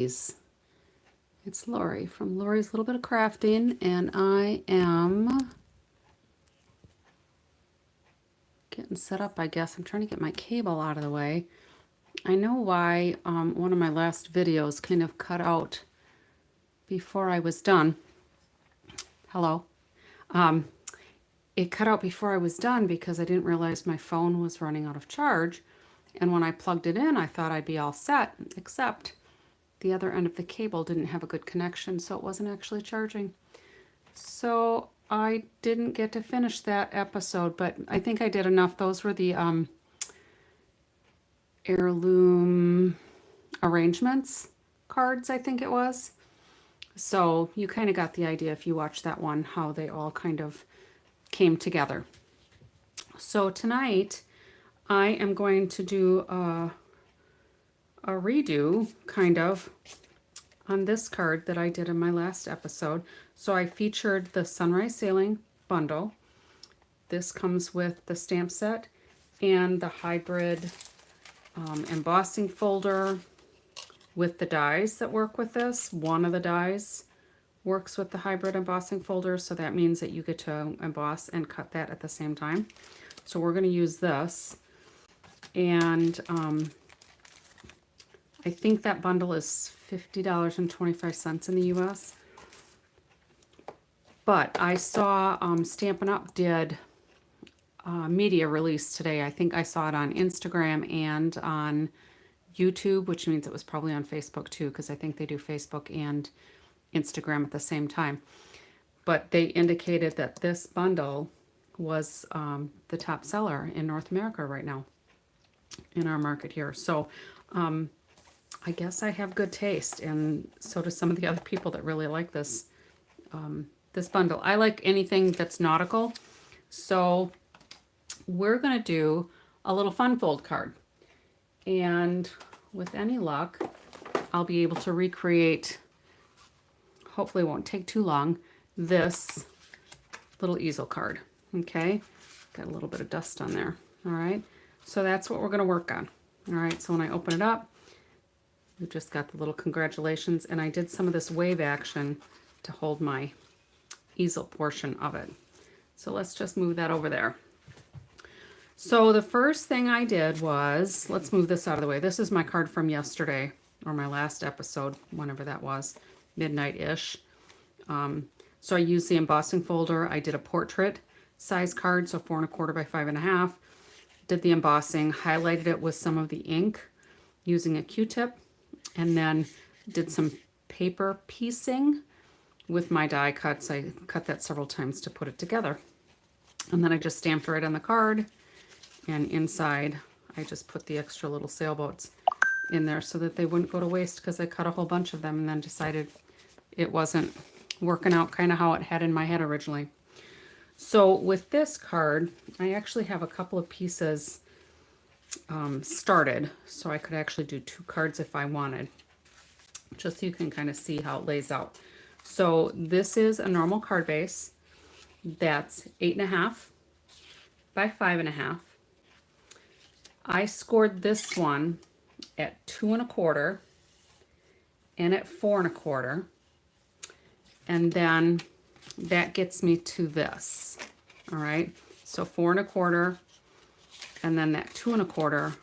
It's Lori from Lori's Little Bit of Crafting, and I am getting set up, I guess. I'm trying to get my cable out of the way. I know why one of my last videos kind of cut out before I was done. Hello. Um, it cut out before I was done because I didn't realize my phone was running out of charge. And when I plugged it in, I thought I'd be all set, except the other end of the cable didn't have a good connection, so it wasn't actually charging. So I didn't get to finish that episode, but I think I did enough. Those were the heirloom arrangements cards, I think it was. So you kind of got the idea if you watched that one, how they all kind of came together. So tonight I am going to do a redo, kind of, on this card that I did in my last episode. So I featured the Sunrise Sailing bundle. This comes with the stamp set and the hybrid embossing folder with the dies that work with this. One of the dies works with the hybrid embossing folder, so that means that you get to emboss and cut that at the same time. So we're going to use this, and I think that bundle is $50.25 in the US. But I saw Stampin' Up! Did media release today. I think I saw it on Instagram and on YouTube, which means it was probably on Facebook too, because I think they do Facebook and Instagram at the same time. But they indicated that this bundle was the top seller in North America right now in our market here. So I guess I have good taste, and so do some of the other people that really like this this bundle. I like anything that's nautical, so we're going to do a little fun fold card. And with any luck, I'll be able to recreate, hopefully it won't take too long, this little easel card. Okay, got a little bit of dust on there. All right, so that's what we're going to work on. All right, so when I open it up, we just got the little congratulations, and I did some of this wave action to hold my easel portion of it. So let's just move that over there. So the first thing I did was, let's move this out of the way. This is my card from yesterday, or my last episode, whenever that was, midnight-ish. So I used the embossing folder. I did a portrait size card, so 4 1/4 by 5 1/2. Did the embossing, highlighted it with some of the ink using a Q-tip, and then did some paper piecing with my die cuts. I cut that several times to put it together. And then I just stamped right on the card, and inside I just put the extra little sailboats in there so that they wouldn't go to waste, because I cut a whole bunch of them and then decided it wasn't working out kind of how it had in my head originally. So with this card, I actually have a couple of pieces started, so I could actually do 2 cards if I wanted, just so you can kind of see how it lays out. So this is a normal card base that's 8 1/2 by 5 1/2. I scored this one at 2 1/4 and at 4 1/4, and then that gets me to this. All right, so 4 1/4, and then that 2 1/4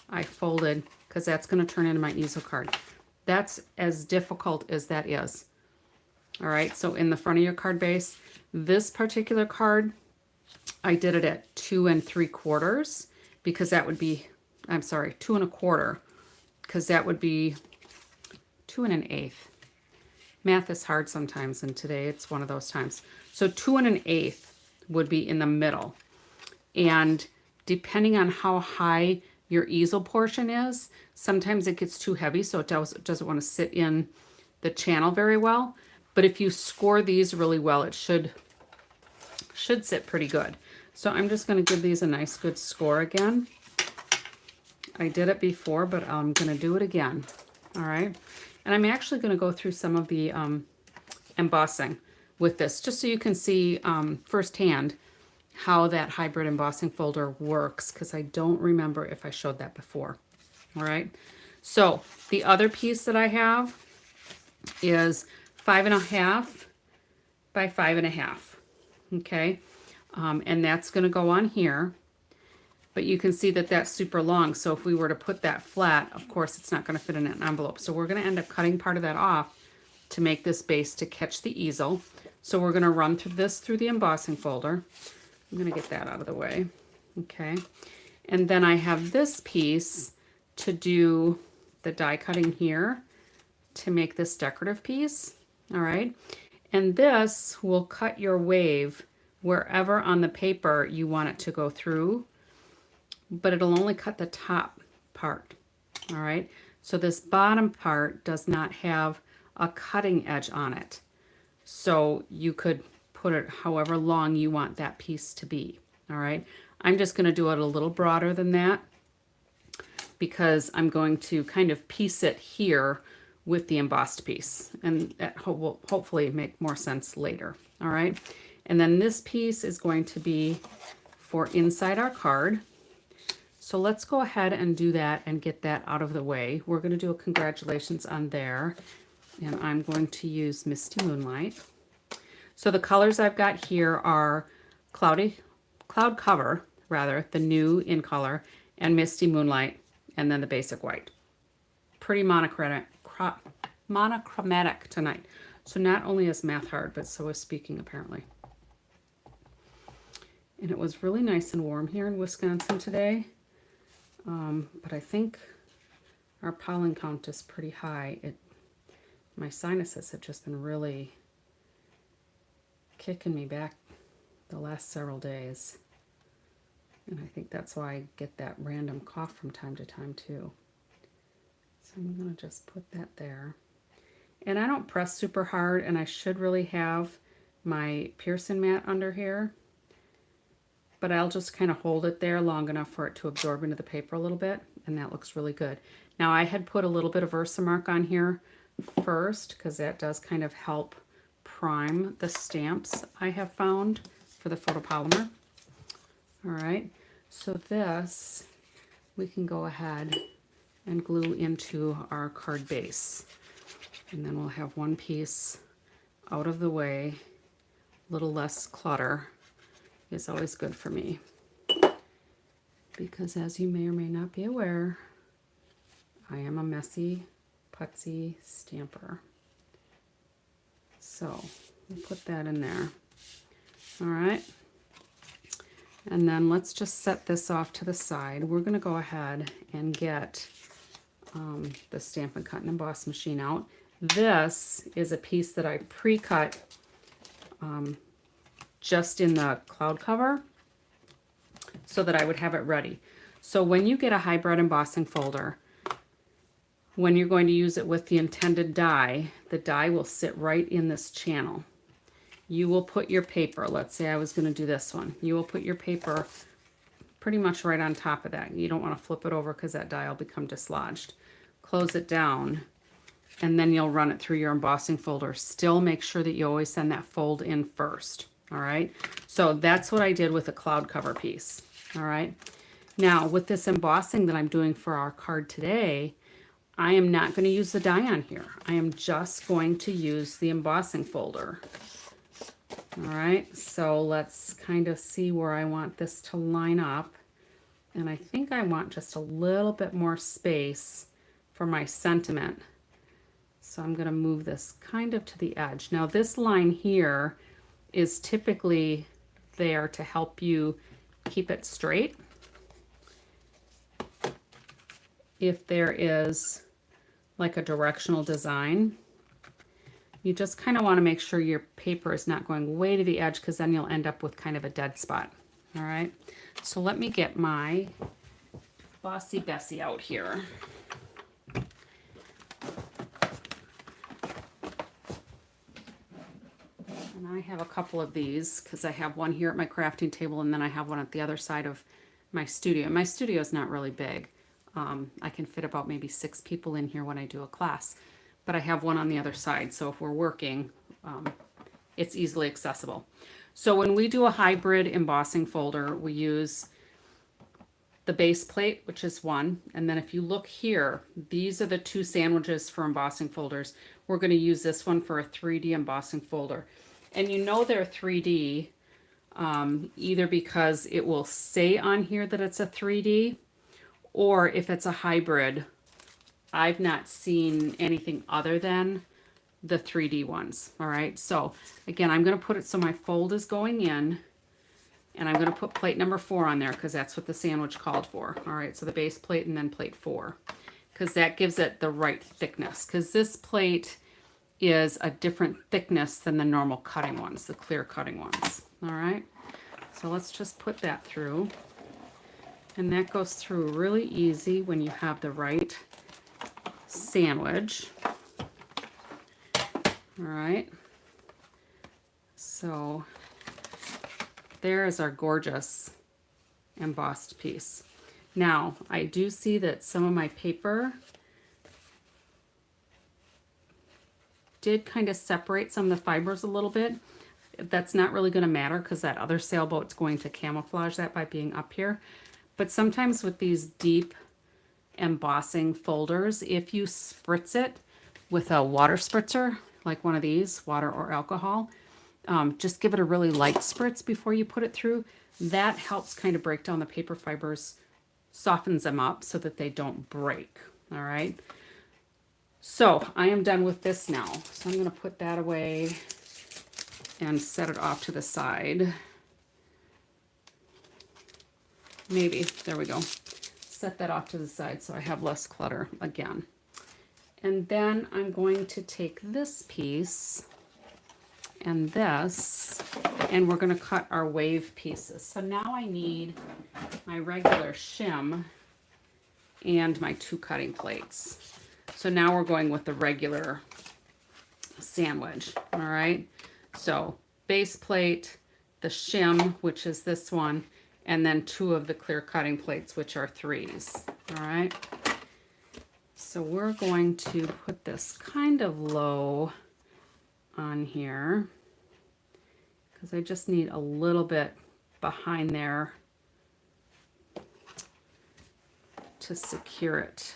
I folded, because that's going to turn into my easel card. That's as difficult as that is. All right, so in the front of your card base, this particular card, I did it at 2 3/4, because that would be, I'm sorry, 2 1/4, because that would be 2 1/8. Math is hard sometimes, and today it's one of those times. So 2 1/8 would be in the middle. And depending on how high your easel portion is, sometimes it gets too heavy, so it doesn't want to sit in the channel very well. But if you score these really well, it should sit pretty good. So I'm just going to give these a nice good score again. I did it before, but I'm going to do it again. All right. And I'm actually going to go through some of the embossing with this, just so you can see firsthand how that hybrid embossing folder works, because I don't remember if I showed that before. All right. So the other piece that I have is 5.5 by 5.5. Okay. And that's going to go on here. But you can see that that's super long. So if we were to put that flat, of course, it's not going to fit in an envelope. So we're going to end up cutting part of that off to make this base to catch the easel. So we're going to run through this through the embossing folder. I'm going to get that out of the way. Okay. And then I have this piece to do the die cutting here to make this decorative piece. All right. And this will cut your wave wherever on the paper you want it to go through, but it'll only cut the top part. All right. So this bottom part does not have a cutting edge on it. So you could put it however long you want that piece to be. All right. I'm just going to do it a little broader than that because I'm going to kind of piece it here with the embossed piece, and that will hopefully make more sense later. All right. And then this piece is going to be for inside our card. So let's go ahead and do that and get that out of the way. We're going to do a congratulations on there, and I'm going to use Misty Moonlight. So the colors I've got here are Cloud Cover, rather, the new in color, and Misty Moonlight, and then the basic white. Pretty monochromatic tonight. So not only is math hard, but so is speaking apparently. And it was really nice and warm here in Wisconsin today. But I think our pollen count is pretty high. My sinuses have just been really kicking me back the last several days. And I think that's why I get that random cough from time to time too. So I'm going to just put that there. And I don't press super hard, and I should really have my Pearson mat under here. But I'll just kind of hold it there long enough for it to absorb into the paper a little bit, and that looks really good. Now I had put a little bit of Versamark on here first because that does kind of help prime the stamps I have found for the photopolymer. All right, so this we can go ahead and glue into our card base. And then we'll have one piece out of the way, a little less clutter is always good for me. Because as you may or may not be aware, I am a messy, putsy stamper. So we'll put that in there. All right. And then let's just set this off to the side. We're going to go ahead and get the Stampin' Cut and Emboss machine out. This is a piece that I pre-cut just in the cloud cover so that I would have it ready. So when you get a hybrid embossing folder, when you're going to use it with the intended die, the die will sit right in this channel. You will put your paper, let's say I was going to do this one, you will put your paper pretty much right on top of that. You don't want to flip it over because that die will become dislodged. Close it down, and then you'll run it through your embossing folder. Still make sure that you always send that fold in first. All right, so that's what I did with the cloud cover piece. All right, now with this embossing that I'm doing for our card today, I am not going to use the die on here. I am just going to use the embossing folder. All right, so let's kind of see where I want this to line up. And I think I want just a little bit more space for my sentiment. So I'm going to move this kind of to the edge. Now this line here is typically there to help you keep it straight. If there is like a directional design, you just kind of want to make sure your paper is not going way to the edge, because then you'll end up with kind of a dead spot. All right, so let me get my Bossy Bessie out here. And I have a couple of these because I have one here at my crafting table, and then I have one at the other side of my studio. My studio is not really big. I can fit about maybe 6 people in here when I do a class, but I have one on the other side. So if we're working, it's easily accessible. So when we do a hybrid embossing folder, we use the base plate, which is one. And then if you look here, these are the two sandwiches for embossing folders. We're going to use this one for a 3D embossing folder. And you know they're 3D either because it will say on here that it's a 3D, or if it's a hybrid. I've not seen anything other than the 3D ones. All right, so again, I'm going to put it so my fold is going in, and I'm going to put plate number 4 on there because that's what the sandwich called for. All right, so the base plate and then plate 4, because that gives it the right thickness, because this plate is a different thickness than the normal cutting ones, the clear cutting ones. All right, so let's just put that through, and that goes through really easy when you have the right sandwich. All right, so there is our gorgeous embossed piece. Now, I do see that some of my paper did kind of separate some of the fibers a little bit. That's not really going to matter because that other sailboat's going to camouflage that by being up here. But sometimes with these deep embossing folders, if you spritz it with a water spritzer, like one of these, water or alcohol, just give it a really light spritz before you put it through. That helps kind of break down the paper fibers, softens them up so that they don't break. All right. So I am done with this now. So I'm going to put that away and set it off to the side. Maybe, there we go. Set that off to the side so I have less clutter again. And then I'm going to take this piece and this, and we're going to cut our wave pieces. So now I need my regular shim and my 2 cutting plates. So now we're going with the regular sandwich. All right, so base plate, the shim, which is this one, and then 2 of the clear cutting plates, which are 3s. All right, so we're going to put this kind of low on here because I just need a little bit behind there to secure it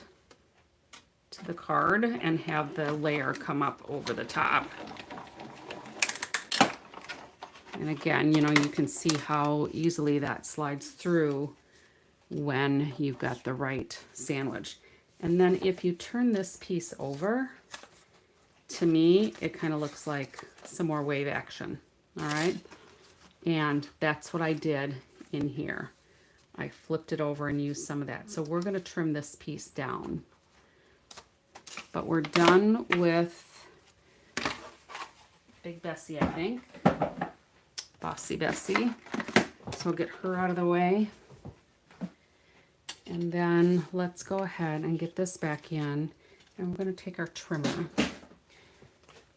to the card and have the layer come up over the top. And again, you know, you can see how easily that slides through when you've got the right sandwich. And then if you turn this piece over, to me, it kind of looks like some more wave action. All right. And that's what I did in here. I flipped it over and used some of that. So we're going to trim this piece down. But we're done with Big Bessie, I think. Bossy Bessie. So we'll get her out of the way. And then let's go ahead and get this back in. And we're going to take our trimmer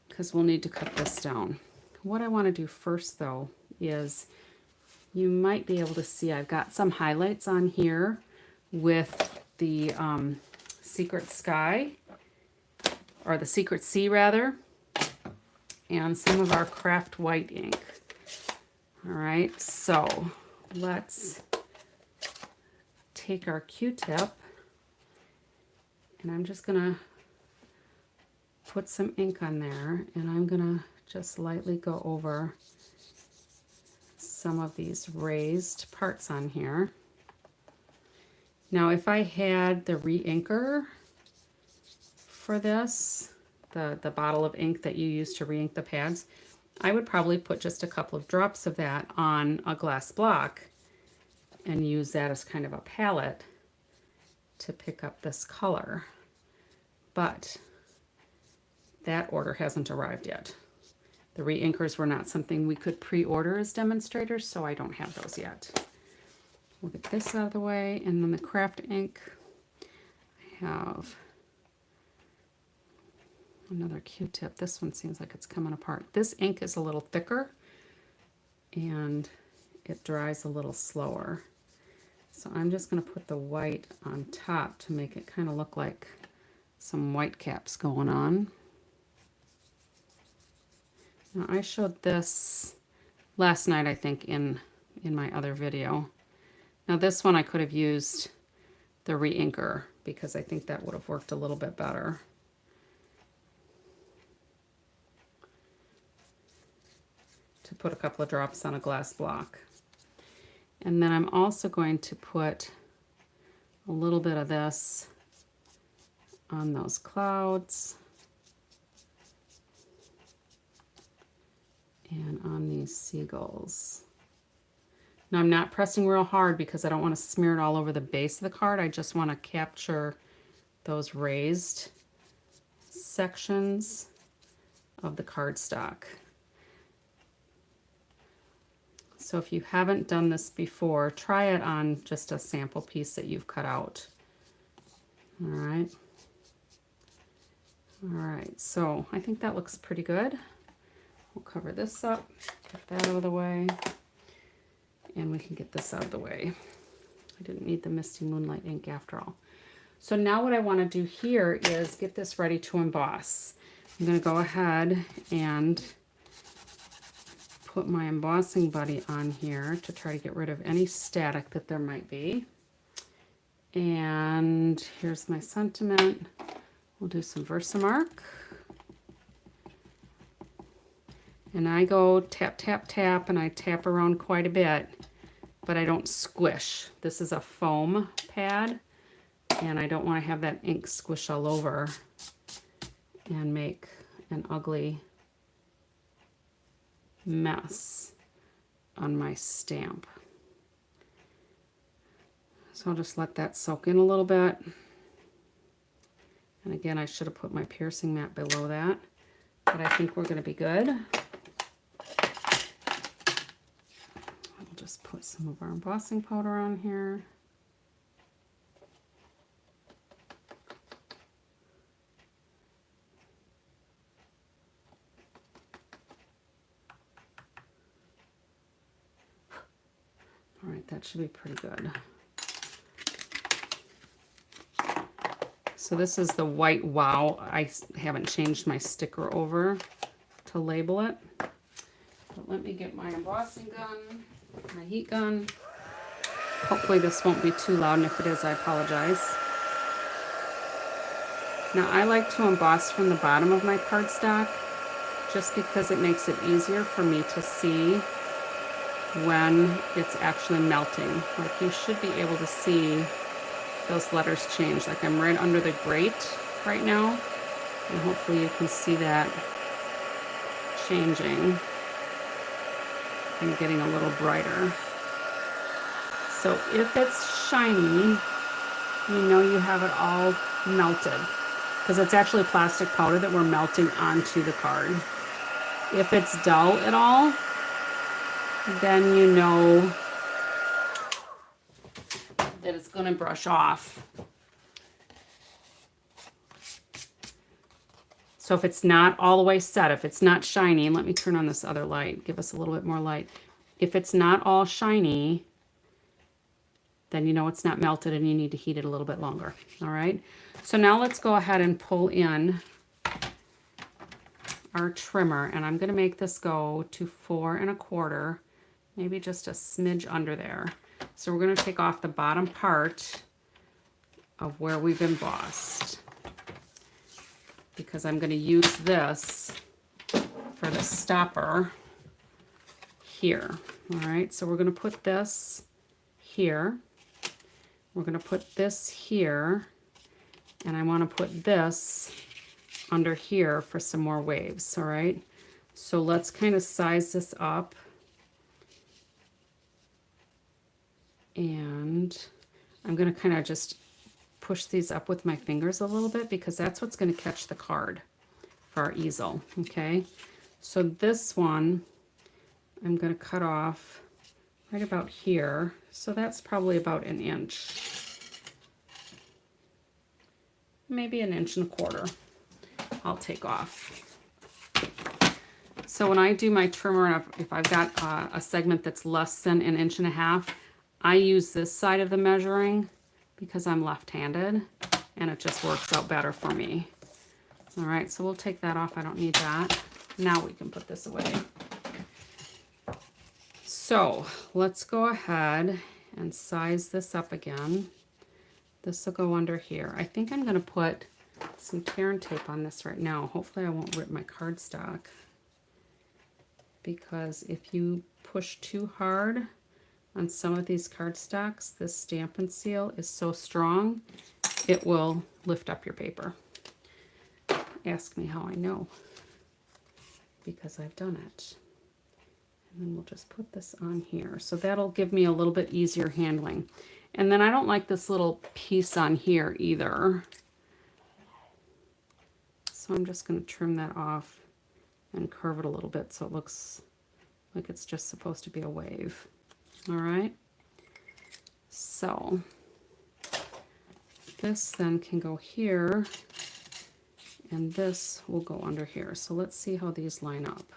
because we'll need to cut this down. What I want to do first, though, is you might be able to see I've got some highlights on here with the Secret Sky, or the Secret Sea rather, and some of our Craft White ink. All right, so let's take our Q-tip, and I'm just gonna put some ink on there, and I'm gonna just lightly go over some of these raised parts on here. Now, if I had the re-inker for this, the bottle of ink that you use to re-ink the pads, I would probably put just a couple of drops of that on a glass block and use that as kind of a palette to pick up this color. But that order hasn't arrived yet. The re-inkers were not something we could pre-order as demonstrators, so I don't have those yet. We'll get this out of the way, and then the craft ink. I have another Q-tip. This one seems like it's coming apart. This ink is a little thicker, and it dries a little slower. So I'm just going to put the white on top to make it kind of look like some white caps going on. Now, I showed this last night, I think, in my other video. Now this one I could have used the re-inker because I think that would have worked a little bit better. To put a couple of drops on a glass block. And then I'm also going to put a little bit of this on those clouds and on these seagulls. Now I'm not pressing real hard because I don't want to smear it all over the base of the card. I just want to capture those raised sections of the cardstock. So if you haven't done this before, try it on just a sample piece that you've cut out. All right. All right, so I think that looks pretty good. We'll cover this up, get that out of the way, and we can get this out of the way. I didn't need the Misty Moonlight ink after all. So now what I want to do here is get this ready to emboss. I'm going to go ahead and put my embossing buddy on here to try to get rid of any static that there might be. And here's my sentiment. We'll do some Versamark. And I go tap, tap, tap, and I tap around quite a bit, but I don't squish. This is a foam pad, and I don't want to have that ink squish all over and make an ugly mess on my stamp. So I'll just let that soak in a little bit. And again, I should have put my piercing mat below that, but I think we're going to be good. I'll just put some of our embossing powder on here. All right, that should be pretty good. So this is the white wow. I haven't changed my sticker over to label it. But let me get my embossing gun, my heat gun. Hopefully this won't be too loud, and if it is, I apologize. Now I like to emboss from the bottom of my cardstock just because it makes it easier for me to see when it's actually melting. Like you should be able to see those letters change. Like I'm right under the grate right now, and hopefully you can see that changing and getting a little brighter. So if it's shiny, you know you have it all melted, because it's actually plastic powder that we're melting onto the card. If it's dull at all, then you know that it's going to brush off. So if it's not all the way set, if it's not shiny, and let me turn on this other light, give us a little bit more light. If it's not all shiny, then you know it's not melted and you need to heat it a little bit longer. All right. So now let's go ahead and pull in our trimmer, and I'm going to make this go to 4 1/4, maybe just a smidge under there. So we're going to take off the bottom part of where we've embossed, because I'm going to use this for the stopper here. All right, so we're going to put this here. We're going to put this here, and I want to put this under here for some more waves. All right, so let's kind of size this up. And I'm going to kind of just push these up with my fingers a little bit, because that's what's going to catch the card for our easel. Okay, so this one I'm going to cut off right about here. So that's probably about 1 inch, maybe 1 1/4. I'll take off. So when I do my trimmer, if I've got a segment that's less than 1.5 inches, I use this side of the measuring because I'm left-handed, and it just works out better for me. All right, so we'll take that off. I don't need that. Now we can put this away. So let's go ahead and size this up again. This will go under here. I think I'm going to put some tear and tape on this right now. Hopefully I won't rip my cardstock, because if you push too hard on some of these cardstocks, this Stampin' Seal is so strong, it will lift up your paper. Ask me how I know, because I've done it. And then we'll just put this on here. So that'll give me a little bit easier handling. And then I don't like this little piece on here either. So I'm just going to trim that off and curve it a little bit so it looks like it's just supposed to be a wave. All right. So this then can go here, and this will go under here. So let's see how these line up.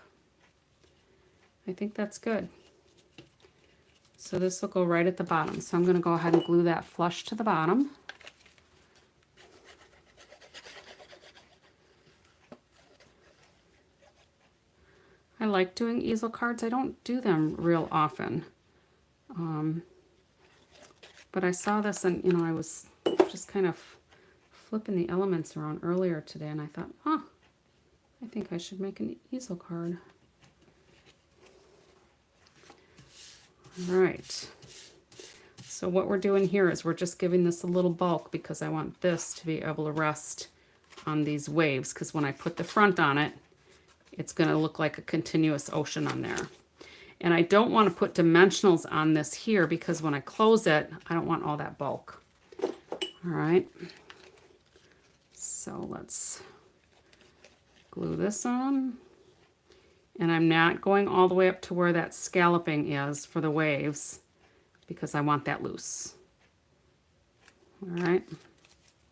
I think that's good. So this will go right at the bottom. So I'm going to go ahead and glue that flush to the bottom. I like doing easel cards. I don't do them real often. But I saw this, and I was just kind of flipping the elements around earlier today, and I thought, I think I should make an easel card. All right. So what we're doing here is we're just giving this a little bulk, because I want this to be able to rest on these waves, because when I put the front on it, it's going to look like a continuous ocean on there. And I don't want to put dimensionals on this here, because when I close it, I don't want all that bulk. All right. So let's glue this on. And I'm not going all the way up to where that scalloping is for the waves, because I want that loose. All right.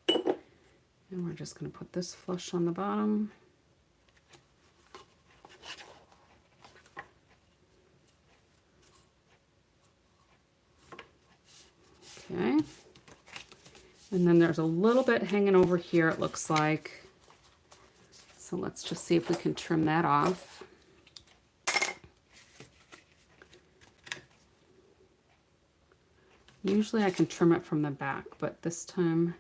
And we're just going to put this flush on the bottom. Okay. And then there's a little bit hanging over here, it looks like. So let's just see if we can trim that off. Usually I can trim it from the back, but this time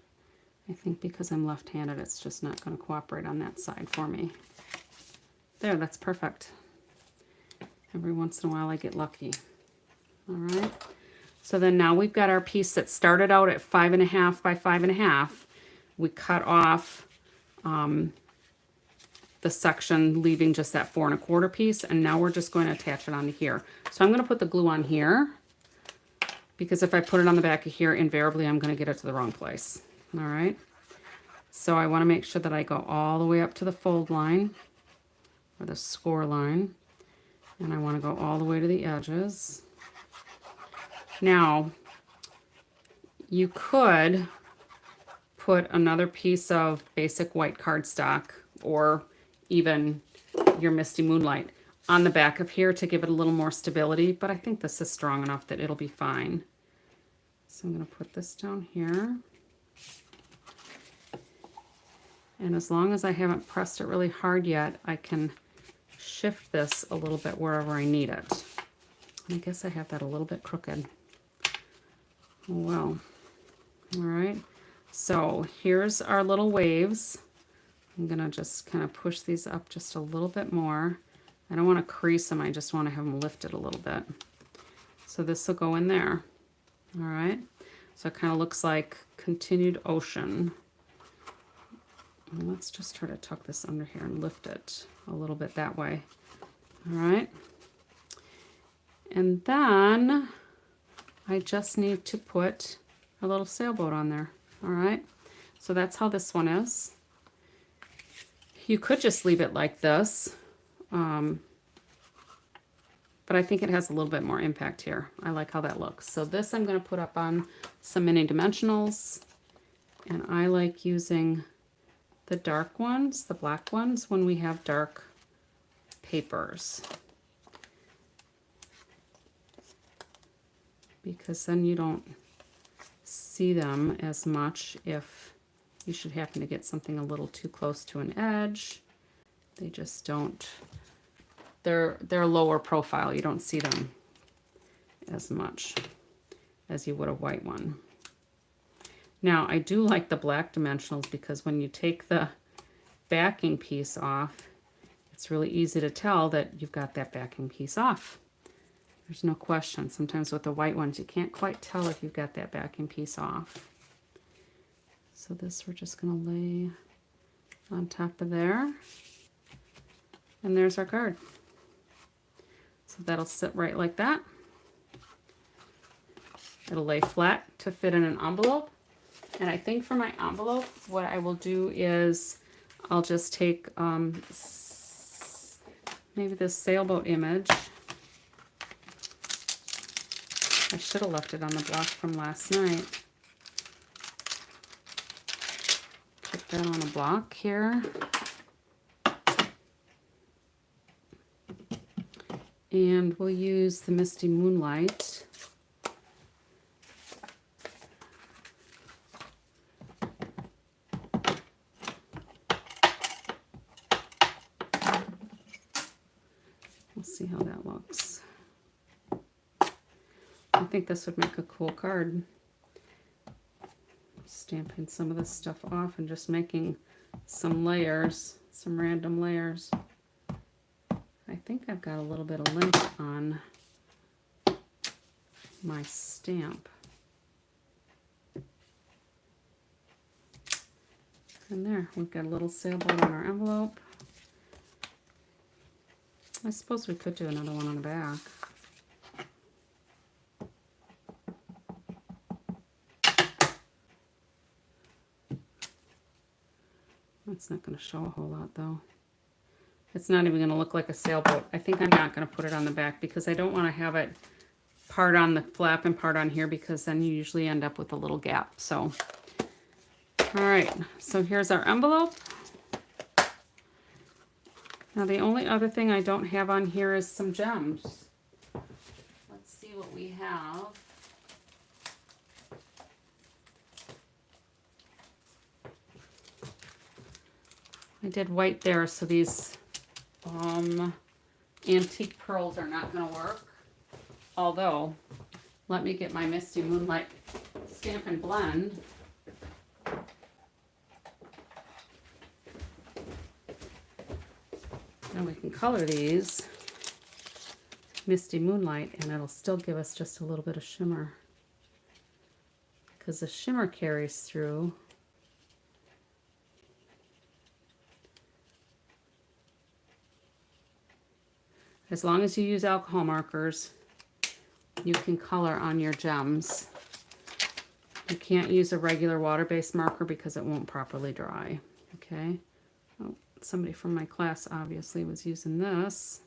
I think because I'm left-handed, it's just not going to cooperate on that side for me. There, that's perfect. Every once in a while I get lucky. All right. So then now we've got our piece that started out at 5.5 by 5.5. We cut off the section, leaving just that 4 1/4 piece, and now we're just going to attach it onto here. So I'm going to put the glue on here, because if I put it on the back of here, invariably I'm going to get it to the wrong place. All right. So I want to make sure that I go all the way up to the fold line, or the score line, and I want to go all the way to the edges. Now, you could put another piece of basic white cardstock, or even your Misty Moonlight, on the back of here to give it a little more stability, but I think this is strong enough that it'll be fine. So I'm going to put this down here. And as long as I haven't pressed it really hard yet, I can shift this a little bit wherever I need it. I guess I have that a little bit crooked. Oh, well. All right. So here's our little waves. I'm going to just kind of push these up just a little bit more. I don't want to crease them. I just want to have them lifted a little bit. So this will go in there. All right. So it kind of looks like continued ocean. And let's just try to tuck this under here and lift it a little bit that way. All right. And then I just need to put a little sailboat on there. All right. So that's how this one is. You could just leave it like this. But I think it has a little bit more impact here. I like how that looks. So this I'm going to put up on some mini dimensionals. And I like using the dark ones, the black ones, when we have dark papers. Because then you don't see them as much if you should happen to get something a little too close to an edge. They just don't, they're lower profile. You don't see them as much as you would a white one. Now, I do like the black dimensionals because when you take the backing piece off, it's really easy to tell that you've got that backing piece off. There's no question. Sometimes with the white ones, you can't quite tell if you've got that backing piece off. So this we're just going to lay on top of there. And there's our card. So that'll sit right like that. It'll lay flat to fit in an envelope. And I think for my envelope, what I will do is I'll just take maybe this sailboat image. I should have left it on the block from last night. Put that on a block here. And we'll use the Misty Moonlight. We'll see how that looks. I think this would make a cool card. Stamping some of this stuff off and just making some layers, some random layers. I think I've got a little bit of lint on my stamp. And there, we've got a little sailboat on our envelope. I suppose we could do another one on the back. That's not going to show a whole lot though. It's not even going to look like a sailboat. I think I'm not going to put it on the back because I don't want to have it part on the flap and part on here because then you usually end up with a little gap. So, all right, so here's our envelope. Now the only other thing I don't have on here is some gems. Let's see what we have. I did white there, so these antique pearls are not going to work. Although, let me get my Misty Moonlight Stamp and Blend. And we can color these Misty Moonlight, and it'll still give us just a little bit of shimmer. Because the shimmer carries through. As long as you use alcohol markers, you can color on your gems. You can't use a regular water-based marker because it won't properly dry. Okay. Oh, somebody from my class obviously was using this,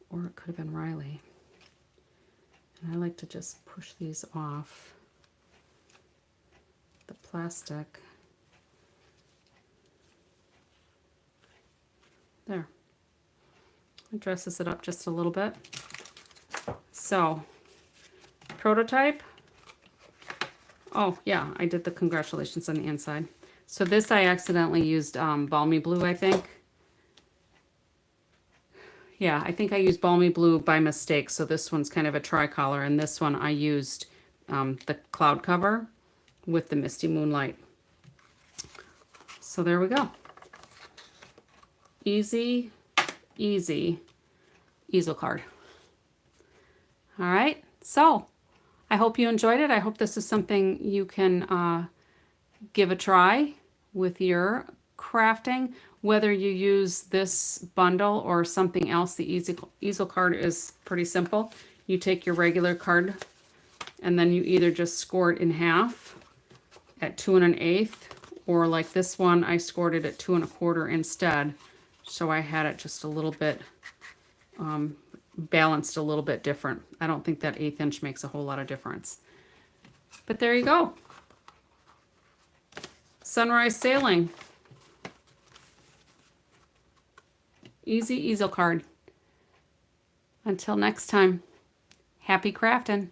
or it could have been Riley. And I like to just push these off the plastic. There. It dresses it up just a little bit. So, prototype. Oh, yeah, I did the congratulations on the inside. So this I accidentally used Balmy Blue, I think. Yeah, I think I used Balmy Blue by mistake. So this one's kind of a tricolor. And this one I used the cloud cover with the Misty Moonlight. So there we go. Easy, easy easel card. All right, so I hope you enjoyed it. I hope this is something you can give a try with your crafting. Whether you use this bundle or something else, the easel card is pretty simple. You take your regular card and then you either just score it in half at 2 1/8, or like this one, I scored it at 2 1/4 instead. So I had it just a little bit balanced a little bit different. I don't think that 1/8 inch makes a whole lot of difference. But there you go. Sunrise Sailing. Easy easel card. Until next time, happy crafting.